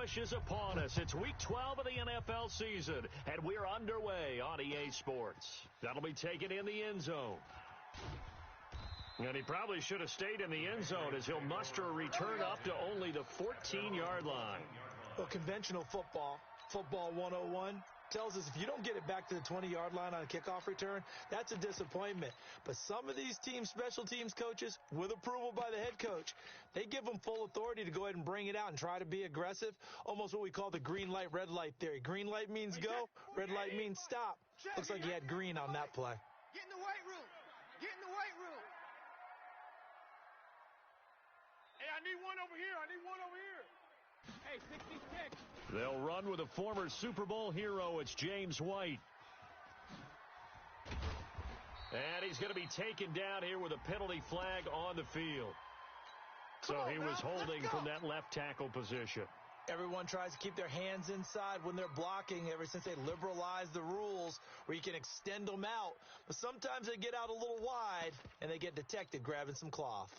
rush is upon us. It's week 12 of the NFL season, and we're underway on EA Sports. That'll be taken in the end zone. And he probably should have stayed in the end zone as he'll muster a return up to only the 14-yard line. Well, conventional football 101, tells us if you don't get it back to the 20-yard line on a kickoff return, that's a disappointment. But some of these teams, special teams coaches, with approval by the head coach, they give them full authority to go ahead and bring it out and try to be aggressive, almost what we call the green light, red light theory. Green light means go, red light means stop. Looks like he had green on that play. Get in the weight room. Get in the weight room. Hey, I need one over here. Hey, 66. They'll run with a former Super Bowl hero. It's James White. And he's going to be taken down here with a penalty flag on the field. So he was holding from that left tackle position. Everyone tries to keep their hands inside when they're blocking ever since they liberalized the rules where you can extend them out. But sometimes they get out a little wide and they get detected grabbing some cloth.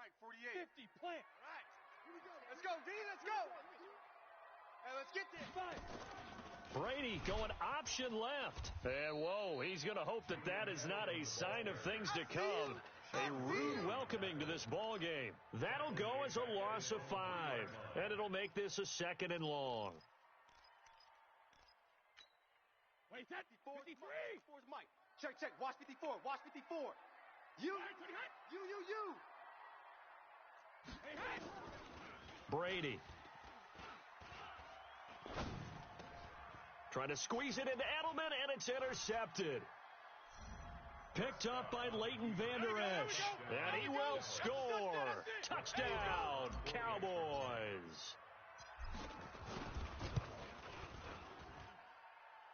Mike, 48. 50, plant. All right. Here we go. Let's go, D. Let's go. Hey, let's get this. Brady going option left. And, whoa, he's going to hope that that is not a sign of things to come. A rude welcoming to this ball game. That'll go as a loss of 5. And it'll make this a 2nd and long. Wait, that 53. 54's Mike. Check. Watch 54. You. Brady. Trying to squeeze it into Edelman, and it's intercepted. Picked up by Leighton Vander Esch. And he will score. Touchdown, Cowboys.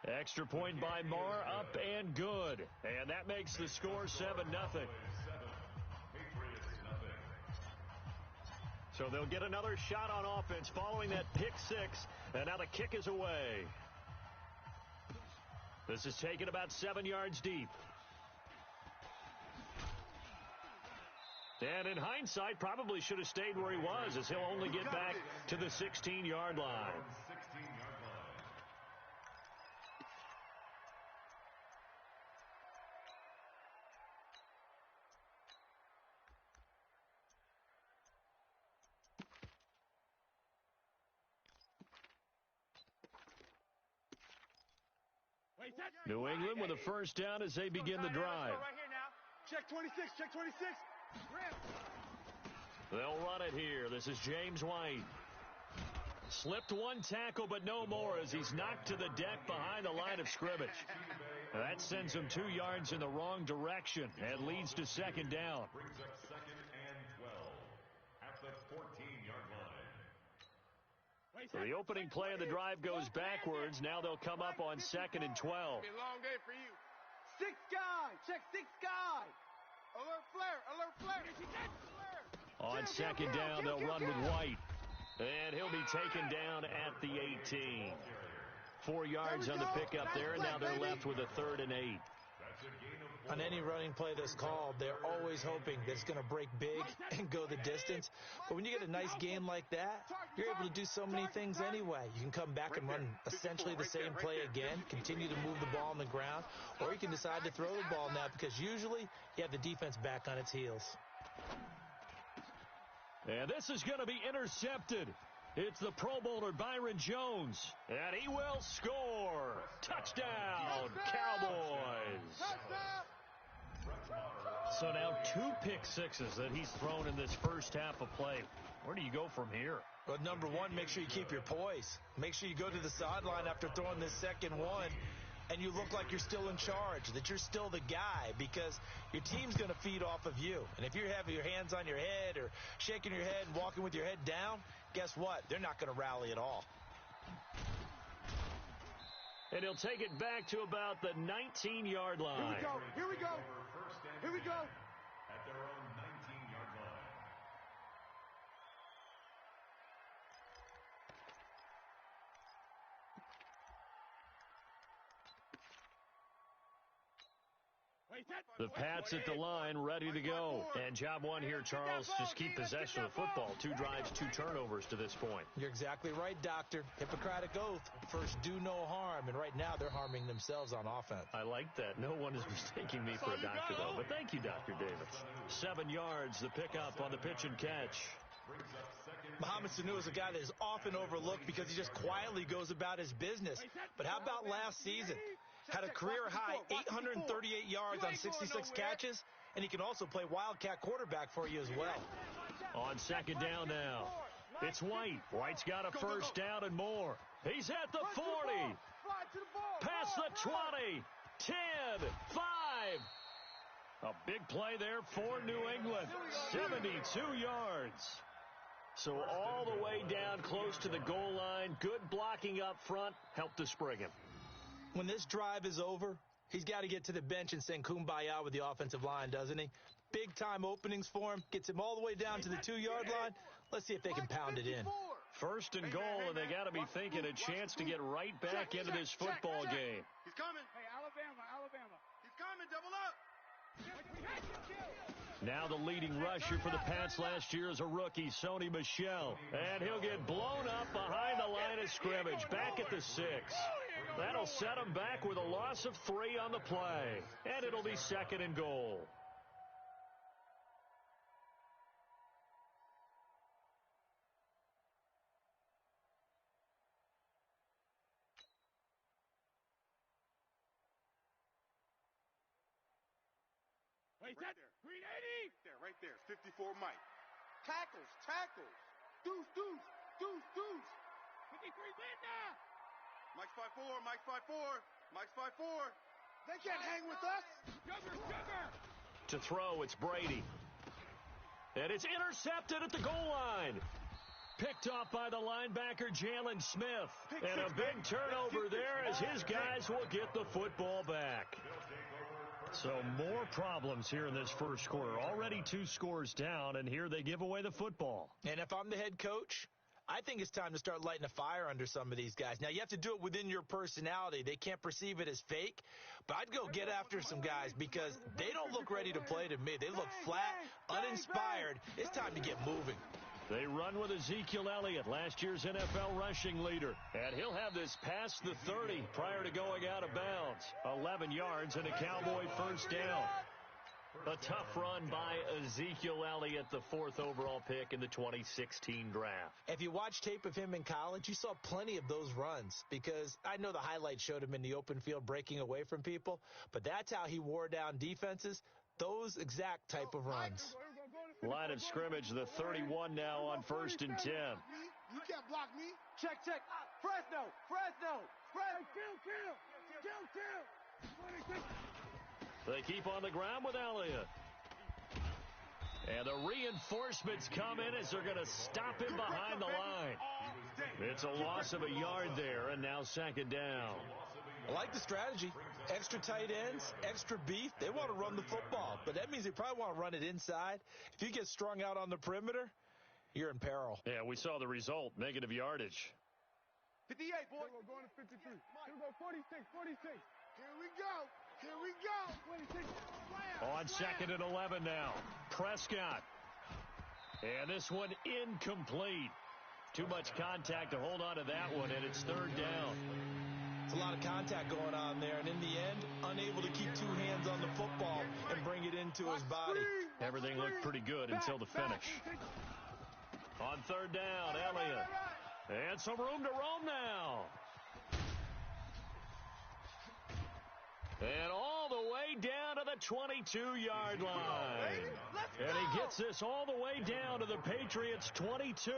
Extra point by Marr, up and good. And that makes the score 7-0. So they'll get another shot on offense following that pick 6. And now the kick is away. This is taken about 7 yards deep. And in hindsight, probably should have stayed where he was, as he'll only get back to the 16-yard line. New England with a first down as they begin the drive. Right here now. Check 26. They'll run it here. This is James White. Slipped one tackle, but no more as he's knocked to the deck behind the line of scrimmage. That sends him 2 yards in the wrong direction and leads to 2nd down. Brings up 2nd and 12 at the 14-yard line. So the opening play of the drive goes backwards. Now they'll come up on 2nd and 12. Be a long day for you. 6 guy. Check 6 guy. Alert flare. On 2nd down, they'll run with White. And he'll be taken down at the 18. 4 yards on the pickup there, and now they're left with a 3rd and 8. On any running play that's called, they're always hoping that it's going to break big and go the distance. But when you get a nice game like that, you're able to do so many things anyway. You can come back and run essentially the same play again, continue to move the ball on the ground, or you can decide to throw the ball now because usually you have the defense back on its heels. And this is going to be intercepted. It's the Pro Bowler Byron Jones, and he will score. Touchdown, Cowboys. So now 2 pick sixes that he's thrown in this first half of play. Where do you go from here? Well, number one, make sure you keep your poise. Make sure you go to the sideline after throwing this second one, and you look like you're still in charge, that you're still the guy, because your team's going to feed off of you. And if you're having your hands on your head or shaking your head and walking with your head down, guess what? They're not going to rally at all. And he'll take it back to about the 19-yard line. Here we go. The Pats at the line, ready to go. And job one here, Charles, just keep possession of the football. 2 drives, 2 turnovers to this point. You're exactly right, Doctor. Hippocratic oath. First, do no harm. And right now, they're harming themselves on offense. I like that. No one is mistaking me for a doctor, though. But thank you, Dr. Davis. 7 yards, the pickup on the pitch and catch. Mohamed Sanu is a guy that is often overlooked because he just quietly goes about his business. But how about last season? Had a career-high 838 yards on 66 catches, and he can also play wildcat quarterback for you as well. On second down now, it's White. White's got a first down and more. He's at the 40. Past the 20. 10. 5. A big play there for New England. 72 yards. So all the way down close to the goal line. Good blocking up front. Helped to spring him. When this drive is over, he's got to get to the bench and sing kumbaya with the offensive line, doesn't he? Big-time openings for him. Gets him all the way down to the 2-yard line. Let's see if they can pound it in. First and goal, and they got to be thinking a chance to get right back into this football game. He's coming. Hey, Alabama. He's coming. Double up. Now the leading rusher for the Pats last year is a rookie, Sony Michel. And he'll get blown up behind the line of scrimmage, back at the 6. That'll set him back with a loss of 3 on the play. And it'll be second and goal. Right there. 54 Mike. Tackles. Deuce. 53 Linda. Mike's 5'4. They can't hang with us. Sugar. To throw, it's Brady. And it's intercepted at the goal line. Picked off by the linebacker, Jalen Smith. And a big turnover there as his guys will get the football back. So more problems here in this first quarter. Already 2 scores down, and here they give away the football. And if I'm the head coach, I think it's time to start lighting a fire under some of these guys. Now, you have to do it within your personality. They can't perceive it as fake. But I'd go get after some guys because they don't look ready to play to me. They look flat, uninspired. It's time to get moving. They run with Ezekiel Elliott, last year's NFL rushing leader. And he'll have this past the 30 prior to going out of bounds. 11 yards and a Cowboy first down. A tough run by Ezekiel Elliott, the 4th overall pick in the 2016 draft. If you watch tape of him in college, you saw plenty of those runs because I know the highlights showed him in the open field breaking away from people, but that's how he wore down defenses, those exact type of runs. Line of scrimmage, the 31 now on 1st and 10. You can't block me. Check. Fresno. Kill. They keep on the ground with Elliott. And the reinforcements come in as they're going to stop him behind the line. It's a loss of a yard there, and now second down. I like the strategy. Extra tight ends, extra beef. They want to run the football, but that means they probably want to run it inside. If you get strung out on the perimeter, you're in peril. Yeah, we saw the result, negative yardage. 58, boy. We're going to 53. Here we go, 46. Here we go. On second and 11 now. Prescott. And this one incomplete. Too much contact to hold on to that one, and it's third down. It's a lot of contact going on there, and in the end, unable to keep 2 hands on the football and bring it into his body. Everything looked pretty good until the finish. On third down, Elliott. And some room to roam now. And all the way down to the 22-yard line. And he gets this all the way down to the Patriots' 22.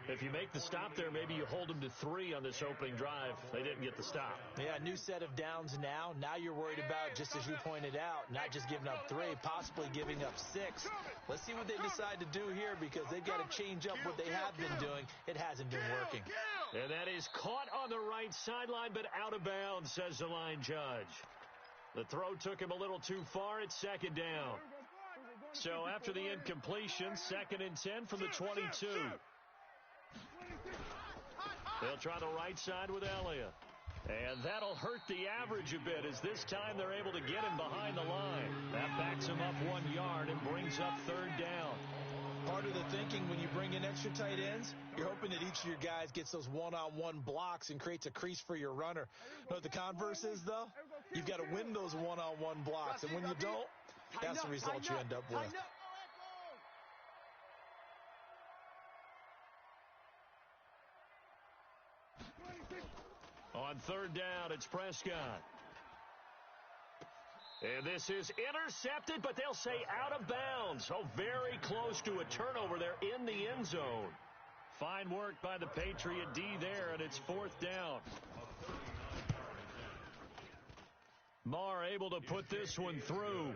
If you make the stop there, maybe you hold them to 3 on this opening drive. They didn't get the stop. Yeah, new set of downs now. Now you're worried about, just as you pointed out, not just giving up 3, possibly giving up 6. Let's see what they decide to do here because they've got to change up what they have been doing. It hasn't been working. And that is caught on the right sideline, but out of bounds, says the line judge. The throw took him a little too far. It's second down. So after the incompletion, second and 10 from the 22. They'll try the right side with Elliott. And that'll hurt the average a bit as this time they're able to get him behind the line. brings up third down. Part of the thinking when you bring in extra tight ends, you're hoping that each of your guys gets those one-on-one blocks and creates a crease for your runner. You know what the converse is, though? You've got to win those one-on-one blocks, and when you don't, that's the result you end up with. On third down, it's Prescott. And this is intercepted, but they'll say out of bounds. Oh, very close to a turnover there in the end zone. Fine work by the Patriot D there, and it's fourth down. Maher able to put this one through.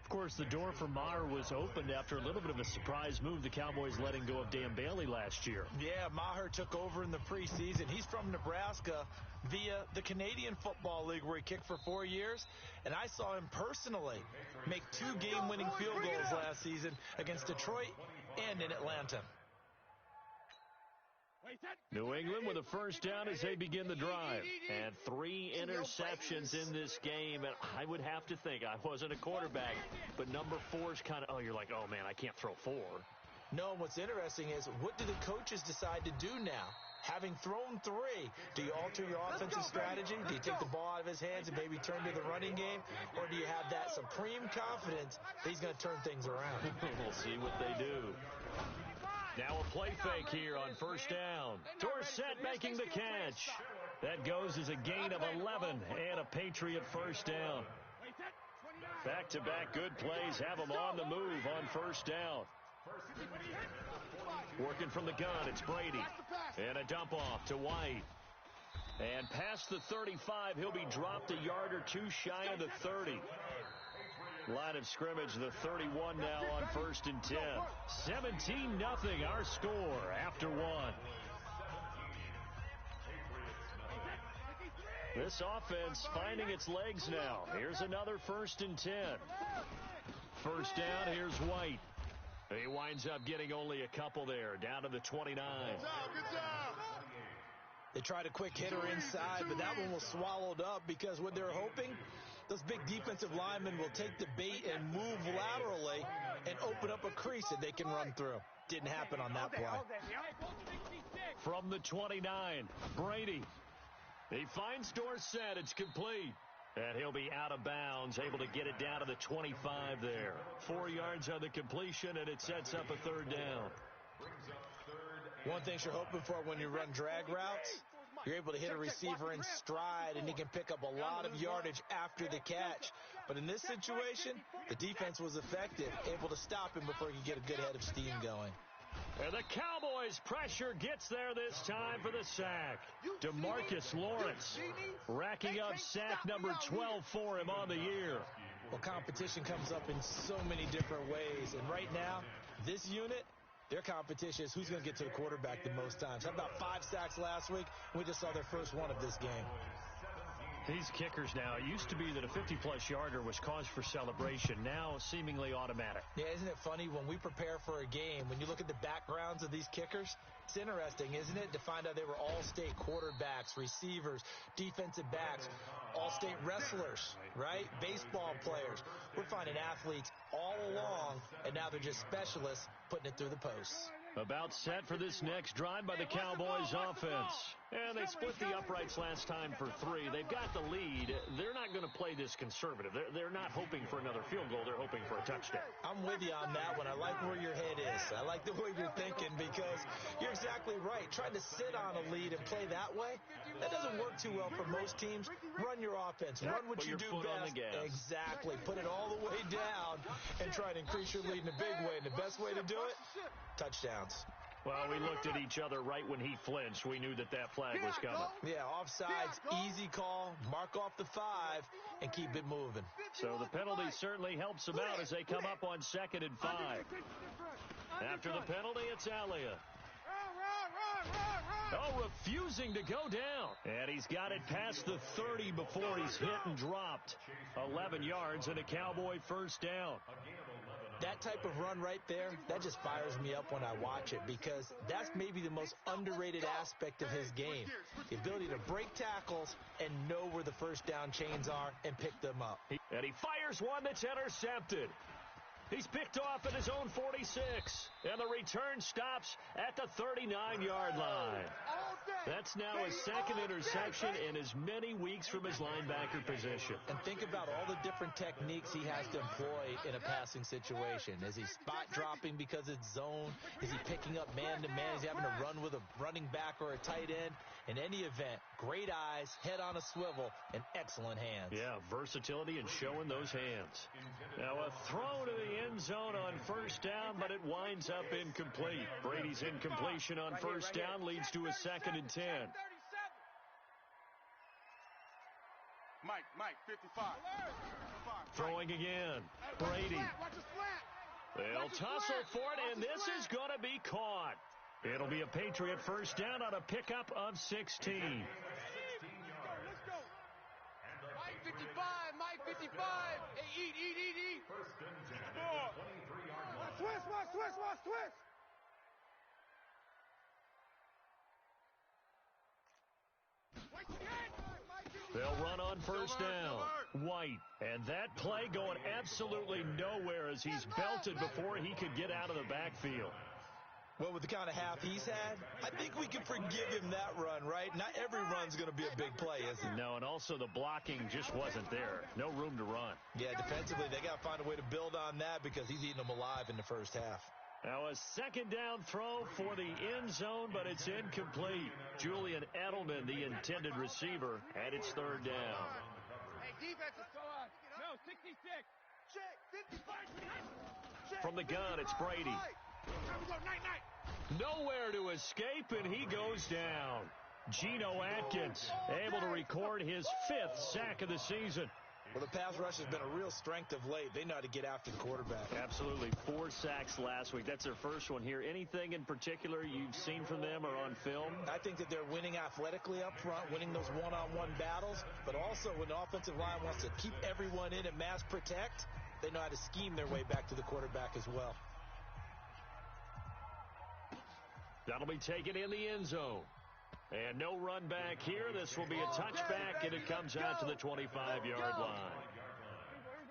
Of course, the door for Maher was opened after a little bit of a surprise move, the Cowboys letting go of Dan Bailey last year. Yeah, Maher took over in the preseason. He's from Nebraska via the Canadian Football League where he kicked for 4 years. And I saw him personally make 2 game-winning field goals last season against Detroit and in Atlanta. New England with a first down as they begin the drive. And 3 interceptions in this game. And I would have to think, I wasn't a quarterback, but number 4 is kind of, you're like, oh, man, I can't throw 4. No, and what's interesting is, what do the coaches decide to do now? Having thrown 3, do you alter your offensive strategy? Do you take the ball out of his hands and maybe turn to the running game? Or do you have that supreme confidence that he's going to turn things around? We'll see what they do. Now a play fake here on first down. Dorsett making the catch. That goes as a gain of 11 and a Patriot first down. Back-to-back good plays have them on the move on first down. Working from the gun, it's Brady. And a dump off to White. And past the 35, he'll be dropped a yard or 2 shy of the 30. Line of scrimmage, the 31 now on first and 10. 17-0 our score after 1. This offense finding its legs now. Here's another first and 10. First down, here's White. He winds up getting only a couple there, down to the 29. Good job. They tried a quick hitter inside, but that one was swallowed up because what they're hoping, those big defensive linemen will take the bait and move laterally and open up a crease that they can run through. Didn't happen on that play. From the 29, Brady. He finds Dorsett. It's complete. And he'll be out of bounds, able to get it down to the 25 there. 4 yards on the completion, and it sets up a third down. One thing you're hoping for when you run drag routes, you're able to hit a receiver in stride, and he can pick up a lot of yardage after the catch. But in this situation, the defense was effective, able to stop him before he could get a good head of steam going. And the Cowboys' pressure gets there this time for the sack. DeMarcus Lawrence racking up sack number 12 for him on the year. Well, competition comes up in so many different ways. And right now, this unit, their competition is who's going to get to the quarterback the most times. How about 5 sacks last week? We just saw their first one of this game. These kickers now, it used to be that a 50-plus yarder was cause for celebration. Now, seemingly automatic. Yeah, isn't it funny? When we prepare for a game, when you look at the backgrounds of these kickers, it's interesting, isn't it, to find out they were all-state quarterbacks, receivers, defensive backs, all-state wrestlers, right? Baseball players. We're finding athletes all along, and now they're just specialists putting it through the posts. About set for this next drive by the Cowboys offense. And they split the uprights last time for 3. They've got the lead. They're not going to play this conservative. They're not hoping for another field goal. They're hoping for a touchdown. I'm with you on that one. I like where your head is. I like the way you're thinking because you're exactly right. Trying to sit on a lead and play that way, that doesn't work too well for most teams. Run your offense. Run what you do best. Exactly. Put it all the way down and try to increase your lead in a big way. And the best way to do it, touchdowns. Well, we looked at each other right when he flinched. We knew that flag was coming. Yeah, offsides, easy call, mark off the 5, and keep it moving. So the penalty certainly helps them out as they come up on 2nd and 5. After the penalty, it's Elliott. Oh, refusing to go down. And he's got it past the 30 before he's hit and dropped. 11 yards and a Cowboy first down. That type of run right there, that just fires me up when I watch it because that's maybe the most underrated aspect of his game. The ability to break tackles and know where the first down chains are and pick them up. And he fires one that's intercepted. He's picked off at his own 46, and the return stops at the 39-yard line. That's now his second interception in as many weeks from his linebacker position. And think about all the different techniques he has to employ in a passing situation. Is he spot dropping because it's zone? Is he picking up man-to-man? Is he having to run with a running back or a tight end? In any event, great eyes, head on a swivel, and excellent hands. Yeah, versatility and showing those hands. Now a throw to the end zone on first down, but it winds up incomplete. Brady's incompletion on first down leads to a 2nd and 10. Mike, 55. Throwing again. Brady. They'll tussle for it, and this is going to be caught. It'll be a Patriot first down on a pickup of 16. Let's go. Mike 55. Hey, eat. First and 10 at the 23-yard line. Twist. They'll run on first down. White. And that play going absolutely nowhere as he's belted before he could get out of the backfield. Well, with the kind of half he's had, I think we can forgive him that run, right? Not every run's going to be a big play, is it? No, and also the blocking just wasn't there. No room to run. Yeah, defensively, they got to find a way to build on that because he's eating them alive in the first half. Now a second down throw for the end zone, but it's incomplete. Julian Edelman, the intended receiver, and it's third down. Hey, defense is still on. No, 66. Check, 55. From the gun, it's Brady. Time to go, night. Nowhere to escape, and he goes down. Geno Atkins able to record his 5th sack of the season. Well, the pass rush has been a real strength of late. They know how to get after the quarterback. Absolutely. 4 sacks last week. That's their first one here. Anything in particular you've seen from them or on film? I think that they're winning athletically up front, winning those one-on-one battles, but also when the offensive line wants to keep everyone in and mass protect, they know how to scheme their way back to the quarterback as well. That'll be taken in the end zone. And no run back here. This will be a touchback, and it comes out to the 25-yard line.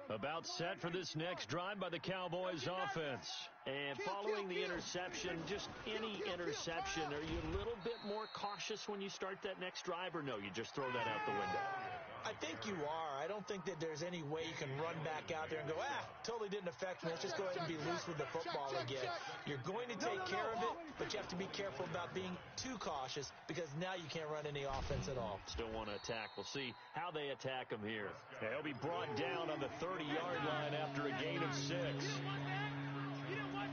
About set for this next drive by the Cowboys offense. And following the interception, just any interception, are you a little bit more cautious when you start that next drive, or no, you just throw that out the window? I think you are. I don't think that there's any way you can run back out there and go, totally didn't affect me. Let's just go ahead and be loose with the football again. You're going to take care of it, but you have to be careful about being too cautious because now you can't run any offense at all. Still want to attack. We'll see how they attack him here. He'll be brought down on the 30-yard line after a gain of 6.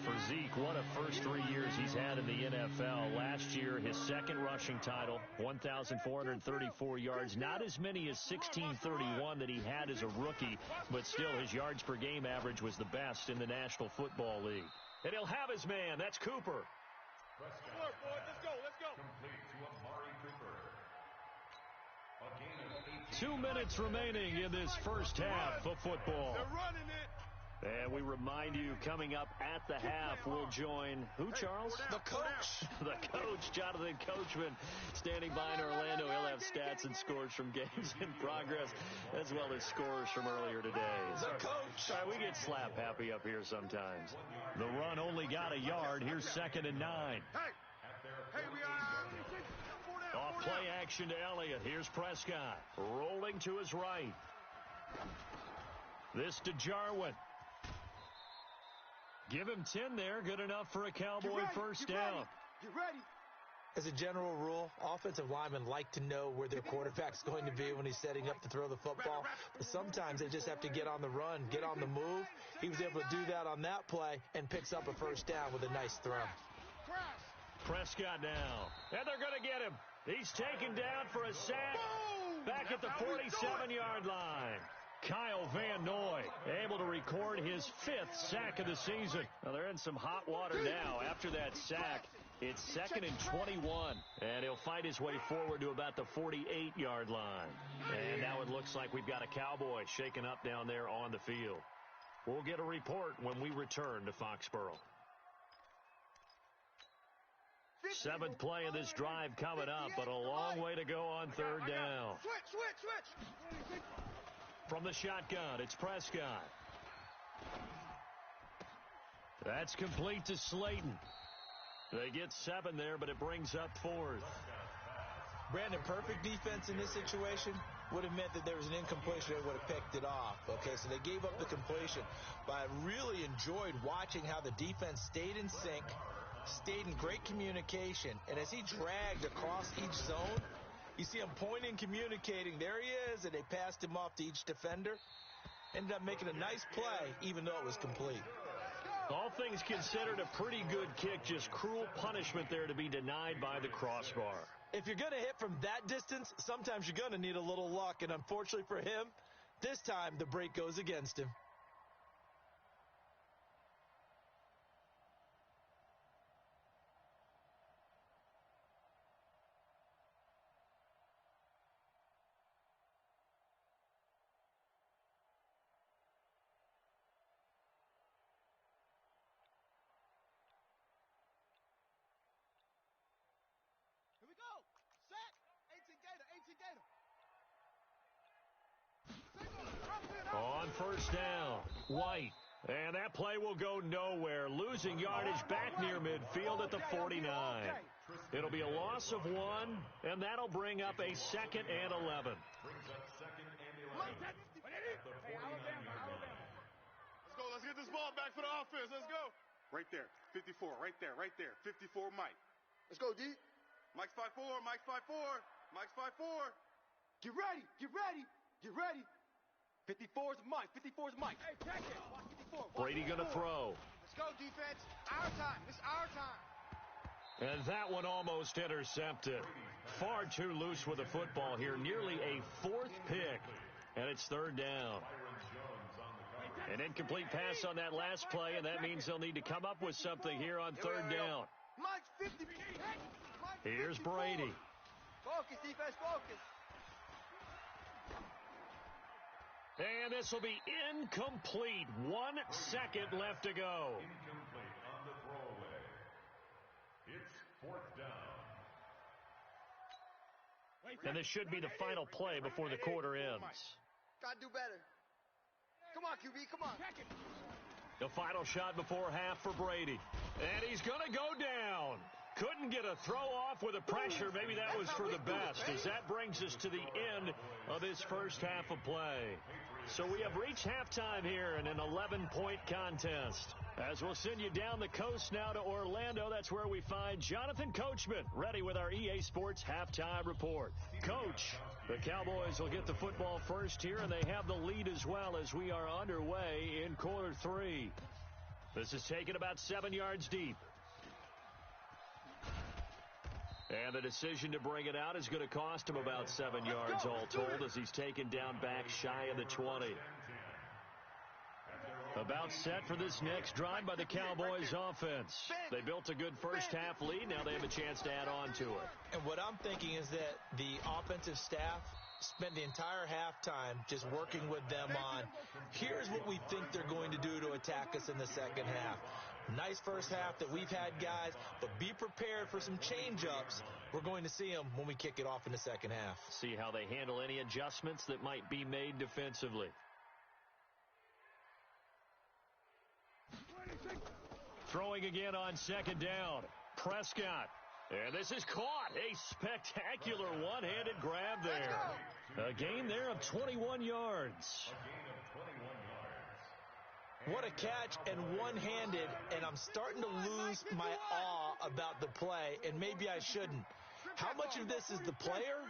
For Zeke, what a first 3 years he's had in the NFL. Last year, his second rushing title, 1,434 yards. Not as many as 1,631 that he had as a rookie, but still his yards per game average was the best in the National Football League. And he'll have his man. That's Cooper. Let's go. Complete to Amari Cooper. A gain of 2 minutes remaining in this first half of football. They're running it. And we remind you, coming up at the half, we'll join who, Charles? The coach. The coach, Jonathan Coachman, standing by in Orlando. He'll have stats and scores from games in progress, as well as scores from earlier today. The coach. Sorry, we get slap happy up here sometimes. The run only got a yard. Here's 2nd and 9. Hey, we are. Off play action to Elliott. Here's Prescott, rolling to his right. This to Jarwin. Give him 10 there. Good enough for a Cowboy first down. Get ready. As a general rule, offensive linemen like to know where their quarterback's going to be when he's setting up to throw the football. But sometimes they just have to get on the run, get on the move. He was able to do that on that play and picks up a first down with a nice throw. Prescott now. And they're going to get him. He's taken down for a sack back at the 47-yard line. Kyle Van Noy able to record his 5th sack of the season. Now they're in some hot water now. After that sack, it's 2nd and 21. And he'll fight his way forward to about the 48-yard line. And now it looks like we've got a Cowboy shaken up down there on the field. We'll get a report when we return to Foxborough. 7th play of this drive coming up, but a long way to go on 3rd down. Switch. From the shotgun, it's Prescott. That's complete to Slayton. They get 7 there, but it brings up 4th. Brandon, perfect defense in this situation would have meant that there was an incompletion that would have picked it off. Okay, so they gave up the completion. But I really enjoyed watching how the defense stayed in sync, stayed in great communication, and as he dragged across each zone, you see him pointing, communicating. There he is, and they passed him off to each defender. Ended up making a nice play, even though it was complete. All things considered, a pretty good kick, just cruel punishment there to be denied by the crossbar. If you're going to hit from that distance, sometimes you're going to need a little luck, and unfortunately for him, this time the break goes against him. Here we go. Set. 18 Gator. On first down, White. And that play will go nowhere. Losing yardage back near midfield at the 49. It'll be a loss of 1, and that'll bring up a 2nd and 11. Brings up 2nd and 11. At the 49-yard line. Let's go. Let's get this ball back for the offense. Let's go. Right there. 54. Right there. 54, Mike. Let's go, D. Mike's 5'4". Mike's 5'4". Mike's 5'4". Get ready. 54's Mike. Hey, check it. 54. Brady going to throw. Let's go, defense. Our time. It's our time. And that one almost intercepted. Far too loose with the football here. Nearly a 4th pick. And it's 3rd down. An incomplete pass on that last play, and that means they'll need to come up with something here on 3rd down. Mike's 50. Here's Brady. Focus, defense, focus. And this will be incomplete. 1 second left to go. Incomplete on the throwaway. It's 4th down. And this should be the final play before the quarter ends. Gotta do better. Come on, QB, come on. The final shot before half for Brady. And he's going to go down. Couldn't get a throw off with the pressure. Maybe that was for the best, as that brings us to the end of this first half of play. So we have reached halftime here in an 11-point contest. As we'll send you down the coast now to Orlando, that's where we find Jonathan Coachman, ready with our EA Sports halftime report. Coach, the Cowboys will get the football first here, and they have the lead as well as we are underway in quarter 3. This is taken about 7 yards deep. And the decision to bring it out is going to cost him about 7 yards all told, as he's taken down back shy of the 20. About set for this next drive by the Cowboys offense. They built a good first half lead. Now they have a chance to add on to it. And what I'm thinking is that the offensive staff spent the entire halftime just working with them on, here's what we think they're going to do to attack us in the second half. Nice first half that we've had, guys, but be prepared for some change-ups. We're going to see them when we kick it off in the second half. See how they handle any adjustments that might be made defensively. Throwing again on 2nd down. Prescott. And this is caught. A spectacular one-handed grab there. A gain there of 21 yards. What a catch, and one-handed, and I'm starting to lose my awe about the play, and maybe I shouldn't. How much of this is the player?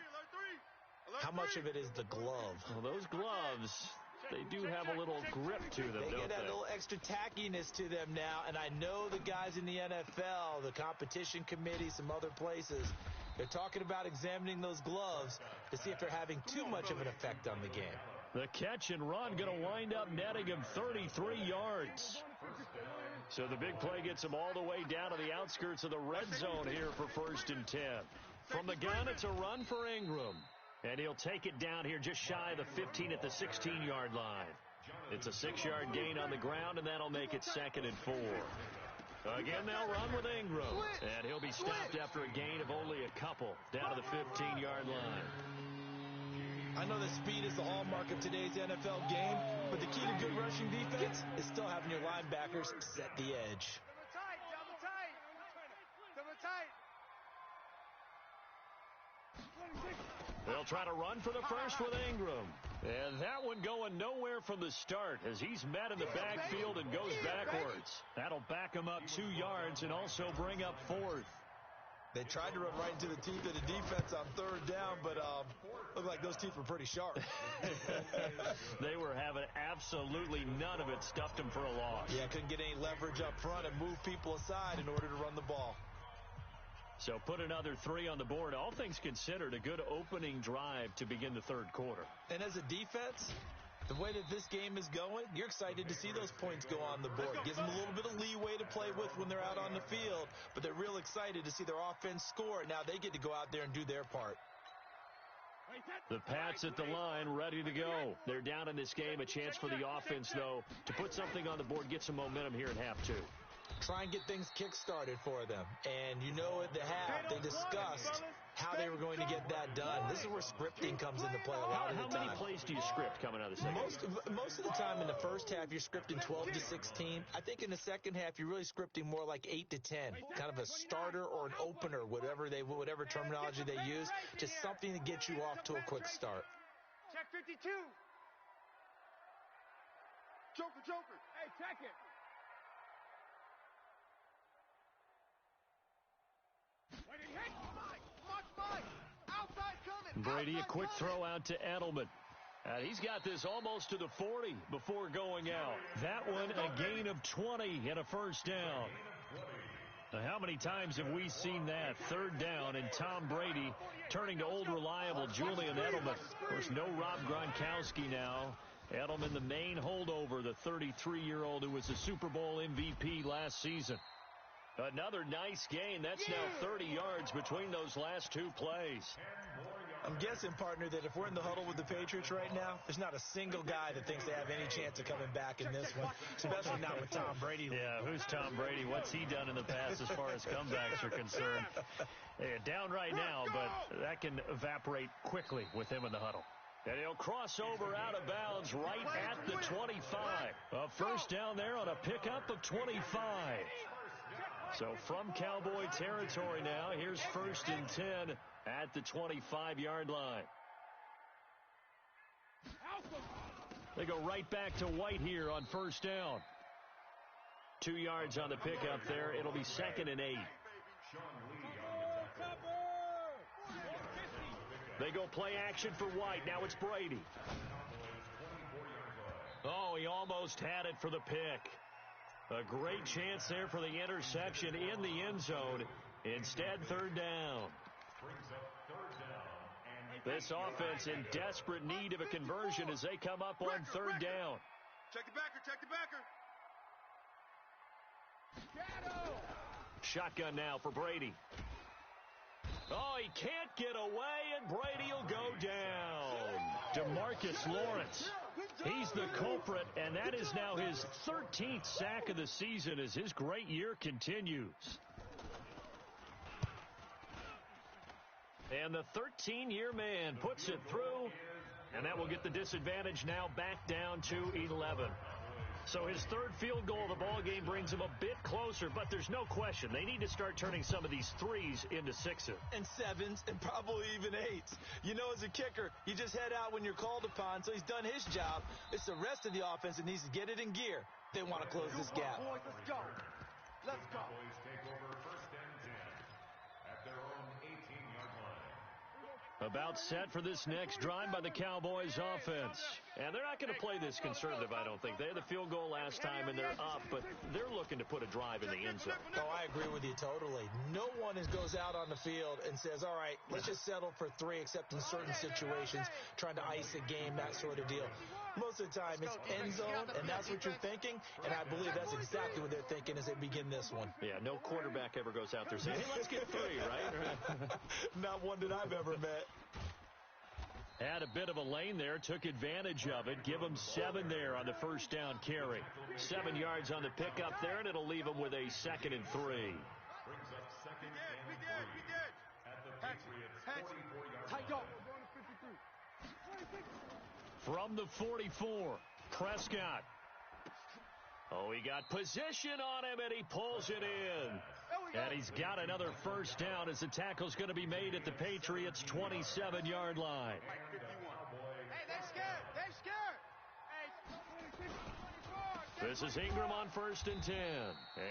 How much of it is the glove? Well, those gloves, they do have a little grip to them, They don't get that little extra tackiness to them now, and I know the guys in the NFL, the competition committee, some other places, they're talking about examining those gloves to see if they're having too much of an effect on the game. The catch and run going to wind up netting him 33 yards. So the big play gets him all the way down to the outskirts of the red zone here for 1st and 10. From the gun, it's a run for Ingram. And he'll take it down here just shy of the 15 at the 16-yard line. It's a 6-yard gain on the ground, and that'll make it 2nd and 4. Again, they'll run with Ingram. And he'll be stopped after a gain of only a couple down to the 15-yard line. I know that speed is the hallmark of today's NFL game, but the key to good rushing defense is still having your linebackers set the edge. They'll try to run for the first with Ingram. And that one going nowhere from the start as he's met in the backfield and goes backwards. That'll back him up 2 yards and also bring up 4th. They tried to run right into the teeth of the defense on 3rd down, but looked like those teeth were pretty sharp. They were having absolutely none of it. Stuffed them for a loss. Yeah, couldn't get any leverage up front and move people aside in order to run the ball. So put another 3 on the board. All things considered, a good opening drive to begin the 3rd quarter. And as a defense, the way that this game is going, you're excited to see those points go on the board. Gives them a little bit of leeway to play with when they're out on the field, but they're real excited to see their offense score. Now they get to go out there and do their part. The Pats at the line, ready to go. They're down in this game. A chance for the offense, though, to put something on the board, get some momentum here in half 2. Try and get things kick-started for them. And you know at the half, they discussed how they were going to get that done. This is where scripting comes into play a lot of the time. How many plays do you script coming out of the second? Most of the time in the first half, you're scripting 12 to 16. I think in the second half, you're really scripting more like 8 to 10. Kind of a starter or an opener, whatever terminology they use. Just something to get you off to a quick start. Check 52. Joker. Hey, check it. Brady, a quick throw out to Edelman. He's got this almost to the 40 before going out. That one, a gain of 20 and a first down. Now, how many times have we seen that? 3rd down, and Tom Brady turning to old reliable Julian Edelman. Of course, no Rob Gronkowski now. Edelman, the main holdover, the 33-year-old who was a Super Bowl MVP last season. Another nice gain. That's now 30 yards between those last 2 plays. I'm guessing, partner, that if we're in the huddle with the Patriots right now, there's not a single guy that thinks they have any chance of coming back in this one, especially not with Tom Brady. Yeah, who's Tom Brady? What's he done in the past as far as comebacks are concerned? Yeah, down right now, but that can evaporate quickly with him in the huddle. And he'll cross over out of bounds right at the 25. A first down there on a pickup of 25. So from Cowboy territory now, here's 1st and 10 at the 25-yard line. They go right back to White here on 1st down. 2 yards on the pickup there. It'll be 2nd and 8. They go play action for White. Now it's Brady. Oh, he almost had it for the pick. A great chance there for the interception in the end zone. Instead, 3rd down. This offense in desperate need of a conversion as they come up on 3rd down. Check the backer. Shotgun now for Brady. Oh, he can't get away, and Brady will go down. DeMarcus Lawrence. He's the culprit, and that is now his 13th sack of the season as his great year continues. And the 13-year man puts it through, and that will get the disadvantage now back down to 11. So his 3rd field goal of the ball game brings him a bit closer, but there's no question they need to start turning some of these 3s into 6s. And 7s and probably even 8s. You know, as a kicker, you just head out when you're called upon, so he's done his job. It's the rest of the offense that needs to get it in gear. They want to close this gap. Boys, let's go. Cowboys take over 1st and 10 at their own 18-yard line. About set for this next drive by the Cowboys offense. And they're not going to play this conservative, I don't think. They had the field goal last time, and they're up, but they're looking to put a drive in the end zone. Oh, I agree with you totally. No one goes out on the field and says, all right, let's just settle for 3, except in certain situations, trying to ice a game, that sort of deal. Most of the time, it's end zone, and that's what you're thinking, and I believe that's exactly what they're thinking as they begin this one. Yeah, no quarterback ever goes out there saying, hey, let's get 3, right? Not one that I've ever met. Had a bit of a lane there, took advantage of it. Give him 7 there on the first down carry. 7 yards on the pickup there, and it'll leave him with a 2nd and 3. Brings up 2nd and 3 at the Patriots' 44-yard line. From the 44, Prescott. Oh, he got position on him, and he pulls it in. And he's got another first down as the tackle's going to be made at the Patriots' 27-yard line. Hey, they're scared. They're scared. This is Ingram on 1st and 10.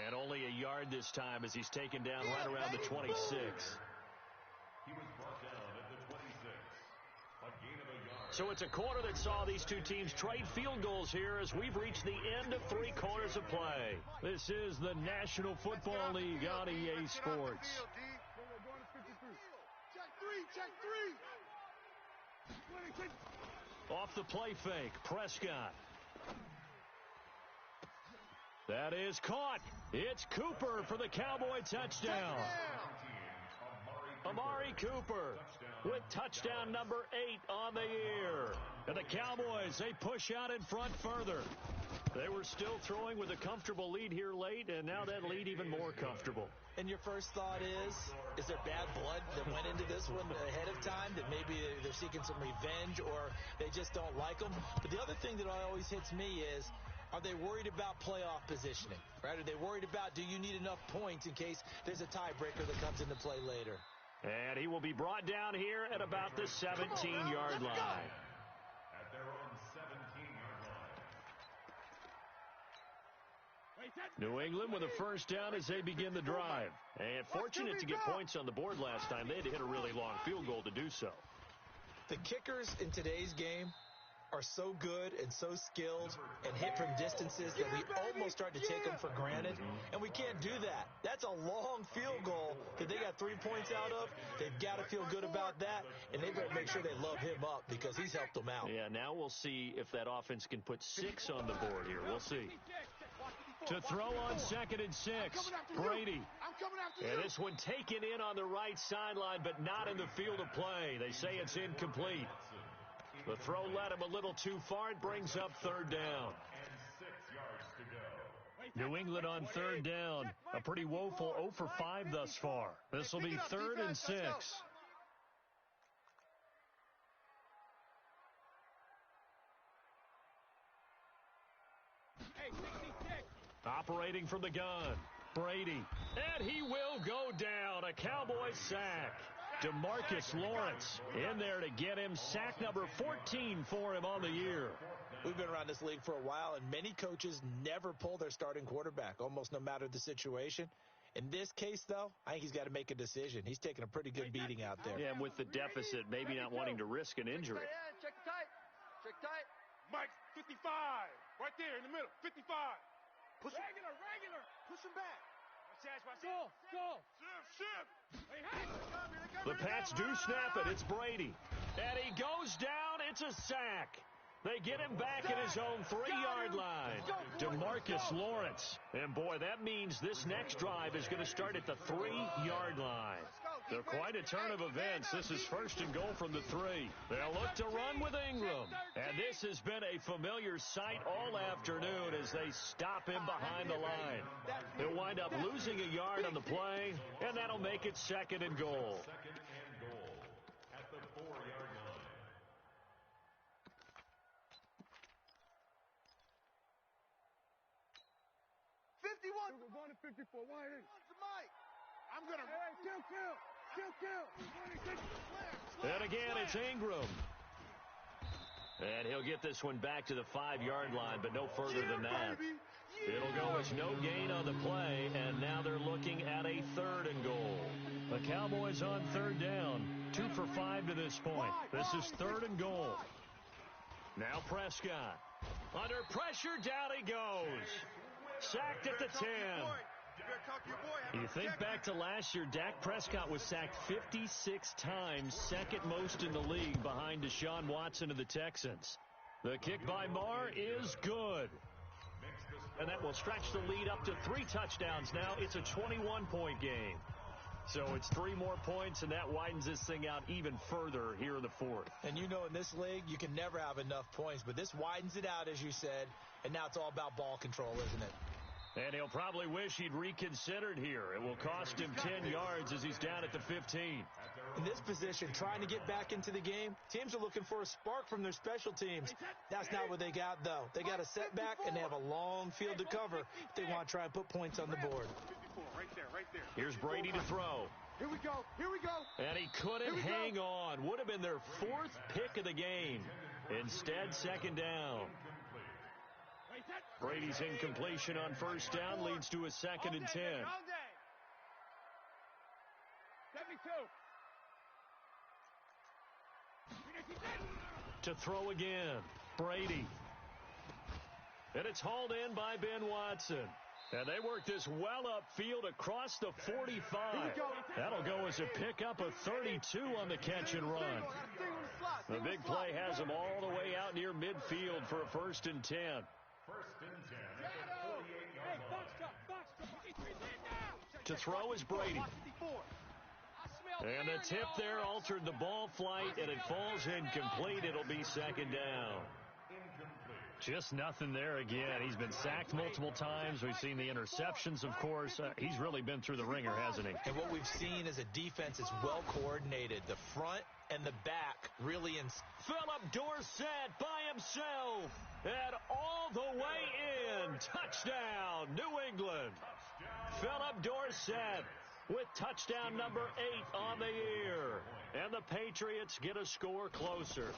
And only a yard this time as he's taken down right around the 26. He was brought down at the 26. A gain of a yard. So it's a quarter that saw these two teams trade field goals here as we've reached the end of 3 quarters of play. This is the National Football League on EA Sports. Check three. Off the play fake, Prescott. That is caught. It's Cooper for the Cowboy touchdown. Amari Cooper with touchdown number 8 on the year. And the Cowboys, they push out in front further. They were still throwing with a comfortable lead here late, and now that lead even more comfortable. And your first thought is there bad blood that went into this one ahead of time, that maybe they're seeking some revenge or they just don't like them? But the other thing that always hits me is, are they worried about playoff positioning, right? Are they worried about, do you need enough points in case there's a tiebreaker that comes into play later? And he will be brought down here at about the 17-yard line. At their own 17-yard line. New England with a first down as they begin the drive. And fortunate to get points on the board last time. They had to hit a really long field goal to do so. The kickers in today's game are so good and so skilled and hit from distances that we almost start to take them for granted, and we can't do that. That's a long field goal that they got 3 points out of. They've got to feel good about that, and they better make sure they love him up because he's helped them out. Yeah, now we'll see if that offense can put 6 on the board here. We'll see. To throw on 2nd and 6, Brady. And this one taken in on the right sideline, but not in the field of play. They say it's incomplete. The throw led him a little too far. It brings up 3rd down. And 6 yards to go. New England on 3rd down. A pretty woeful 0 for 5 thus far. This will be 3rd and 6. Operating from the gun, Brady. And he will go down. A Cowboy sack. DeMarcus Lawrence in there to get him. Sack number 14 for him on the year. We've been around this league for a while, and many coaches never pull their starting quarterback, almost no matter the situation. In this case, though, I think he's got to make a decision. He's taking a pretty good beating out there. Yeah, and with the deficit, maybe not wanting to risk an injury. Check tight. Check tight. Mike, 55. Right there in the middle. 55. Push him. Regular. Push him back. Go. Shift. The Pats do snap it. It's Brady. And he goes down. It's a sack. They get him back at his own 3-yard line. DeMarcus Lawrence. And, boy, that means this next drive is going to start at the 3-yard line. They're quite a turn of events. This is 1st and goal from the 3. They'll look to run with Ingram. And this has been a familiar sight all afternoon as they stop him behind the line. They'll wind up losing a yard on the play, and that'll make it 2nd and goal. 2nd and goal at the 4-yard line. We're going to 54. Wide in. I'm going to... Kill. And again, it's Ingram. And he'll get this one back to the 5-yard line, but no further than that. It'll go as no gain on the play, and now they're looking at a 3rd and goal. The Cowboys on 3rd down, 2 for 5 to this point. This is 3rd and goal. Now Prescott. Under pressure, down he goes. Sacked at the 10. You think back to last year, Dak Prescott was sacked 56 times, 2nd most in the league behind Deshaun Watson of the Texans. The kick by Marr is good. And that will stretch the lead up to 3 touchdowns now. It's a 21-point game. So it's 3 more points, and that widens this thing out even further here in the 4th. And you know in this league, you can never have enough points, but this widens it out, as you said, and now it's all about ball control, isn't it? And he'll probably wish he'd reconsidered here. It will cost him 10 yards as he's down at the 15. In this position, trying to get back into the game, teams are looking for a spark from their special teams. That's not what they got, though. They got a setback, and they have a long field to cover if they want to try and put points on the board. Right there. Here's Brady to throw. Here we go. And he couldn't hang on. Would have been their 4th pick of the game. Instead, second down. Brady's incompletion on first down leads to a 2nd and 10. To throw again, Brady. And it's hauled in by Ben Watson. And they work this well upfield across the 45. That'll go as a pickup of 32 on the catch and run. The big play has them all the way out near midfield for a 1st and 10. 1st and 10 at the 48-yard line. To throw is Brady. And the tip there altered the ball flight, and it falls incomplete. It'll be 2nd down. Just nothing there again. He's been sacked multiple times. We've seen the interceptions, of course. He's really been through the ringer, hasn't he? And what we've seen is a defense is well coordinated. The front and the back really in. Philip Dorsett by himself. And all the way in. Touchdown, New England. Philip Dorsett with touchdown number 8 on the year. And the Patriots get a score closer.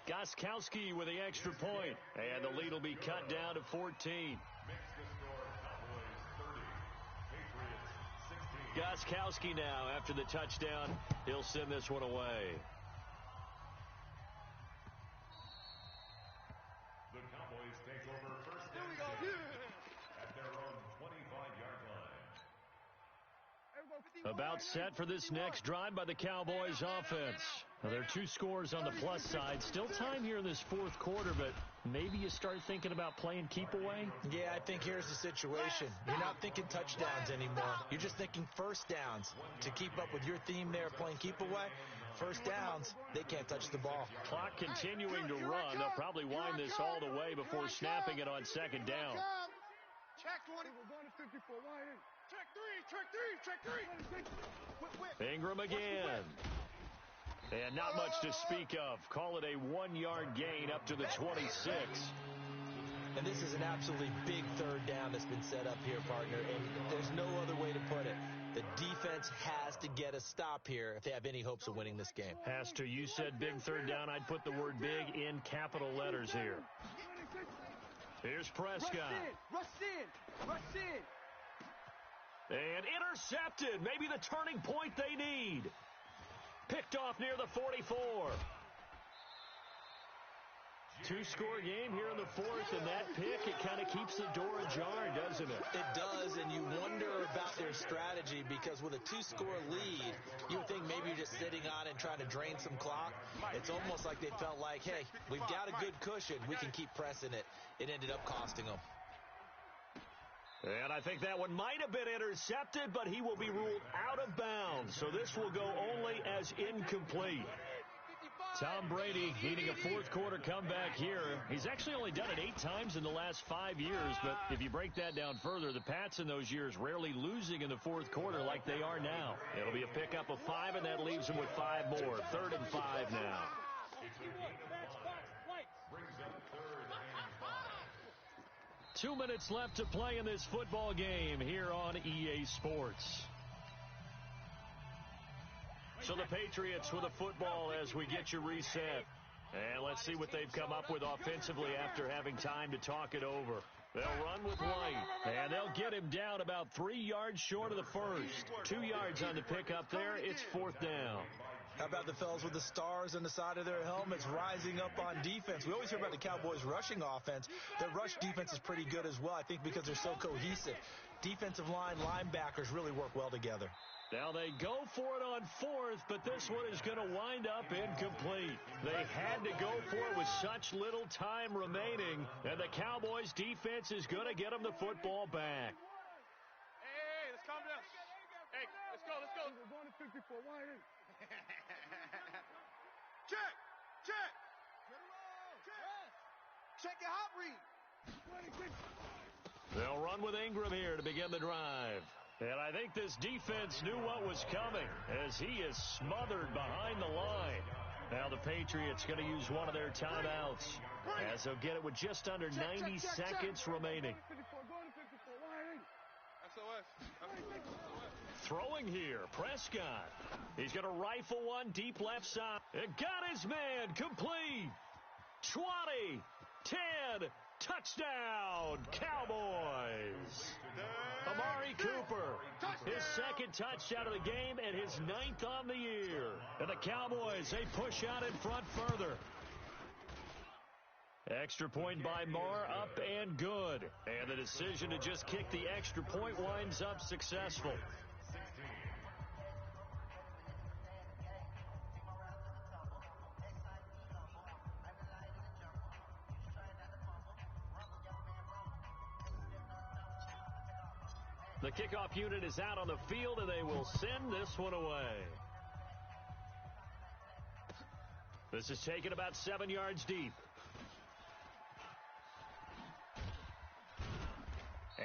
Gostkowski with the extra point. And the lead will be cut down to 14. Makes the score Cowboys 30, Patriots 16. Gostkowski now after the touchdown. He'll send this one away. The Cowboys take over 1st and 10 at their own 25-yard line. About set for this next drive by the Cowboys offense. Now, there are 2 scores on the plus side. Still time here in this 4th quarter, but maybe you start thinking about playing keep away? Yeah, I think here's the situation. You're not thinking touchdowns anymore. You're just thinking 1st downs. To keep up with your theme there, playing keep away, 1st downs, they can't touch the ball. Clock continuing to run. They'll probably wind this all the way before snapping it on 2nd down. Check 20. We're going to 54. Check 3. Ingram again. And not much to speak of. Call it a 1-yard gain up to the 26. And this is an absolutely big 3rd down that's been set up here, partner. And there's no other way to put it. The defense has to get a stop here if they have any hopes of winning this game. Has to. You said big 3rd down. I'd put the word big in capital letters here. Here's Prescott. Rush in. And intercepted. Maybe the turning point they need. Picked off near the 44. 2-score game here in the 4th, and that pick, it kind of keeps the door ajar, doesn't it? It does, and you wonder about their strategy because with a 2-score lead, you would think maybe you're just sitting on it and trying to drain some clock. It's almost like they felt like, hey, we've got a good cushion. We can keep pressing it. It ended up costing them. And I think that one might have been intercepted, but he will be ruled out of bounds. So this will go only as incomplete. Tom Brady needing a 4th quarter comeback here. He's actually only done it 8 times in the last 5 years, but if you break that down further, the Pats in those years rarely losing in the 4th quarter like they are now. It'll be a pickup of 5, and that leaves them with 5 more. 3rd and 5 now. It's a gain of 5. Brings up 3rd and 5. 2 minutes left to play in this football game here on EA Sports. So the Patriots with a football as we get you reset. And let's see what they've come up with offensively after having time to talk it over. They'll run with White, and they'll get him down about 3 yards short of the first. 2 yards on the pickup there. It's 4th down. How about the fellas with the stars on the side of their helmets rising up on defense? We always hear about the Cowboys' rushing offense. Their rush defense is pretty good as well, I think, because they're so cohesive. Defensive line, linebackers really work well together. Now they go for it on 4th, but this one is going to wind up incomplete. They had to go for it with such little time remaining, and the Cowboys' defense is going to get them the football back. Hey, let's calm down. Hey, let's go. We're going to 54. Check. Check your hot read. run with Ingram here to begin the drive. And I think this defense knew what was coming as he is smothered behind the line. Now the Patriots going to use one of their timeouts as they'll get it with just under 90 seconds remaining. Throwing here, Prescott. He's going to rifle one deep left side. It got his man complete. 20, 10, touchdown, Cowboys. Amari Cooper, his second touchdown of the game and his 9th on the year. And the Cowboys, they push out in front further. Extra point by Marr, up and good. And the decision to just kick the extra point winds up successful. The kickoff unit is out on the field, and they will send this one away. This is taken about 7 yards deep.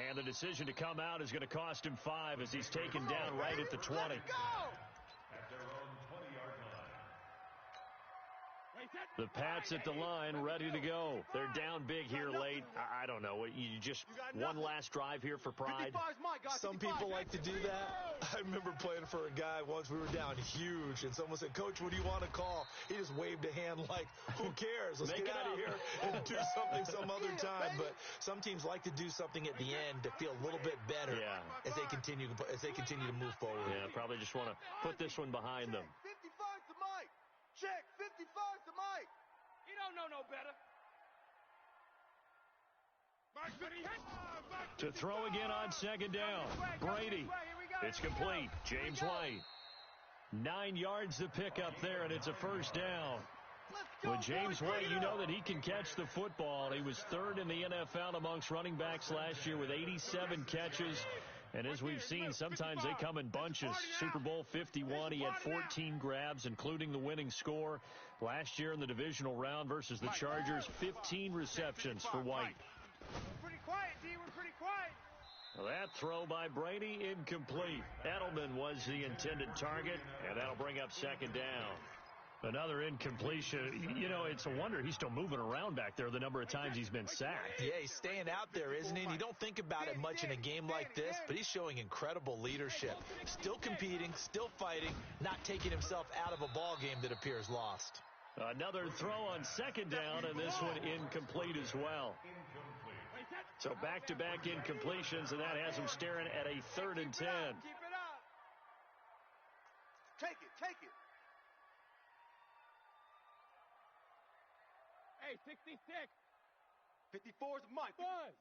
And the decision to come out is going to cost him 5 as he's taken down right at the 20. At their own 20-yard line. The Pats at the line, ready to go. They're down big here late. I don't know. You just one last drive here for pride. Some people like to do that. I remember playing for a guy once. We were down huge, and someone said, "Coach, what do you want to call?" He just waved a hand like, "Who cares? Let's get out of here and do something some other time." But some teams like to do something at the end to feel a little bit better as they continue to move forward. Yeah, probably just want to put this one behind them. 55's the mic. Check, 55's the mic. You don't know no better. To throw again on second down. Brady. It's complete. James White. 9 yards to pick up there, and it's a first down. With James White, you know that he can catch the football. He was 3rd in the NFL amongst running backs last year with 87 catches. And as we've seen, sometimes they come in bunches. Super Bowl 51, he had 14 grabs, including the winning score. Last year in the divisional round versus the Chargers, 15 receptions for White. We're pretty quiet, D. We're pretty quiet. Well, that throw by Brady, incomplete. Edelman was the intended target, and that'll bring up second down. Another incompletion. You know, it's a wonder he's still moving around back there the number of times he's been sacked. Yeah, he's staying out there, isn't he? And you don't think about it much in a game like this, but he's showing incredible leadership. Still competing, still fighting, not taking himself out of a ball game that appears lost. Another throw on second down, and this one incomplete as well. So back-to-back incompletions, and that has him staring at a 3rd and 10. Keep it up. Take it, take it. Hey, 66. 54's the mic. Buzz.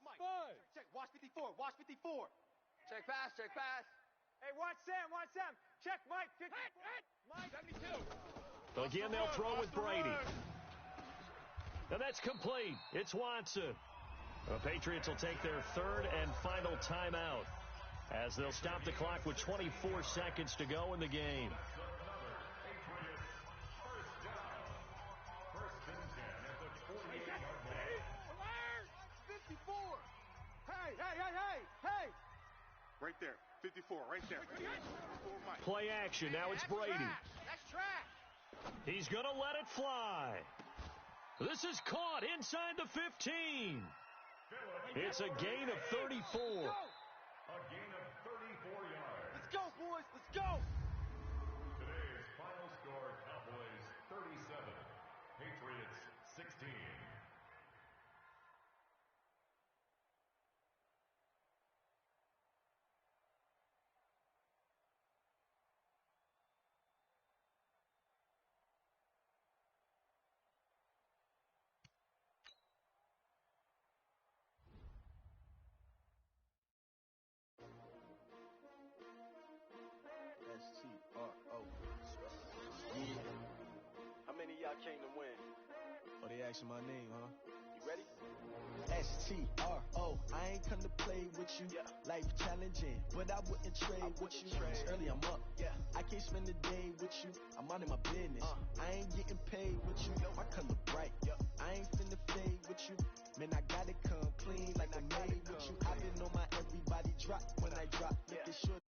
Check, watch 54, watch 54. Check pass, check pass. Hey, watch Sam, watch Sam. Check Mike, 54. Mike, 72. Again, they'll throw with Brady. And that's complete. It's Watson. The Patriots will take their 3rd and final timeout as they'll stop the clock with 24 seconds to go in the game. Hey! Right there, 54, right there. 54 mic. Play action. Now it's Brady. That's track. He's going to let it fly. This is caught inside the 15. It's a gain of 34. A gain of 34 yards. Let's go, boys. Let's go. Today's final score, Cowboys 37, Patriots 16. S-T-R-O. Yeah. How many of y'all came to win? Oh, they asking my name, huh? You ready? S-T-R-O. I ain't come to play with you. Life challenging, but I wouldn't trade with you. It's early, I'm up. I can't spend the day with you. I'm minding my business. I ain't getting paid with you. My color bright. I ain't finna fade with you. Man, I gotta come clean like I made with you. I've been on my every drop, looking short.